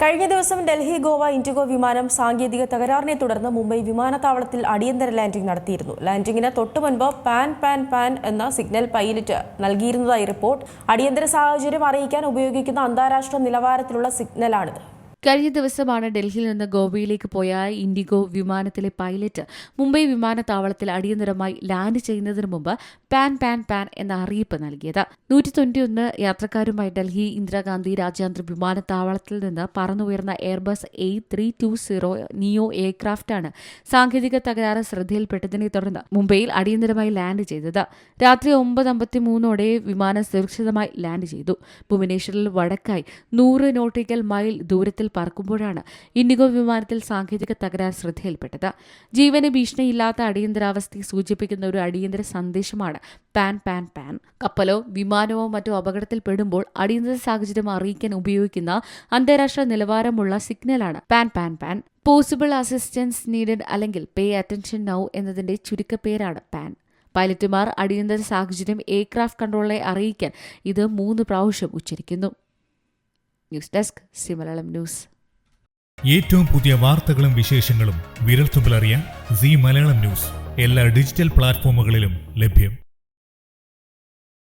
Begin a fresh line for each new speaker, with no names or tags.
കഴിഞ്ഞ ദിവസം ഡൽഹി ഗോവ ഇൻഡിഗോ വിമാനം സാങ്കേതിക തകരാറിനെ തുടർന്ന് മുംബൈ വിമാനത്താവളത്തിൽ അടിയന്തര ലാൻഡിംഗ് നടത്തിയിരുന്നു. ലാൻഡിംഗിന് തൊട്ടുമുൻപ് പാൻ എന്ന സിഗ്നൽ പൈലറ്റ് നൽകിയിരുന്നതായി റിപ്പോർട്ട്. അടിയന്തര സാഹചര്യം അറിയിക്കാൻ ഉപയോഗിക്കുന്ന അന്താരാഷ്ട്ര നിലവാരത്തിലുള്ള സിഗ്നലാണിത്.
കഴിഞ്ഞ ദിവസമാണ് ഡൽഹിയിൽ നിന്ന് ഗോവയിലേക്ക് പോയ ഇൻഡിഗോ വിമാനത്തിലെ പൈലറ്റ് മുംബൈ വിമാനത്താവളത്തിൽ അടിയന്തരമായി ലാൻഡ് ചെയ്യുന്നതിന് മുമ്പ് പാൻ എന്ന അറിയിപ്പ് നൽകിയത്. 191 യാത്രക്കാരുമായി ഡൽഹി ഇന്ദിരാഗാന്ധി രാജ്യാന്തര വിമാനത്താവളത്തിൽ നിന്ന് പറന്നുയർന്ന എയർബസ് A320 നിയോ എയർക്രാഫ്റ്റാണ് സാങ്കേതിക തകരാറ് ശ്രദ്ധയിൽപ്പെട്ടതിനെ തുടർന്ന് മുംബൈയിൽ അടിയന്തരമായി ലാൻഡ് ചെയ്തത്. രാത്രി 9:53 വിമാനം സുരക്ഷിതമായി ലാൻഡ് ചെയ്തു. ഭുവനേശ്വറിൽ വടക്കായി 100 നോട്ടിക്കൽ മൈൽ ദൂരത്തിൽ പറക്കുമ്പോഴാണ് ഇൻഡിഗോ വിമാനത്തിൽ സാങ്കേതിക തകരാർ ശ്രദ്ധയിൽപ്പെട്ടത്. ജീവന് ഭീഷണിയില്ലാത്ത അടിയന്തരാവസ്ഥയെ സൂചിപ്പിക്കുന്ന ഒരു അടിയന്തര സന്ദേശമാണ് പാൻ. കപ്പലോ വിമാനമോ മറ്റോ അപകടത്തിൽപ്പെടുമ്പോൾ അടിയന്തര സാഹചര്യം അറിയിക്കാൻ ഉപയോഗിക്കുന്ന അന്താരാഷ്ട്ര നിലവാരമുള്ള സിഗ്നലാണ് പാൻ. പോസിബിൾ അസിസ്റ്റൻസ് നീഡഡ് അല്ലെങ്കിൽ പേ അറ്റൻഷൻ നൗ എന്നതിന്റെ ചുരുക്കപ്പേരാണ് പാൻ. പൈലറ്റുമാർ അടിയന്തര സാഹചര്യം എയർക്രാഫ്റ്റ് കൺട്രോളറെ അറിയിക്കാൻ ഇത് 3 പ്രാവശ്യം ഉച്ചരിക്കുന്നു. News desk Zee Malayalam news.
ഏറ്റവും പുതിയ വാർത്തകളും വിശേഷങ്ങളും വിരൽത്തുമ്പിലറിയാൻ സി മലയാളം ന്യൂസ് എല്ലാ ഡിജിറ്റൽ പ്ലാറ്റ്ഫോമുകളിലും ലഭ്യം.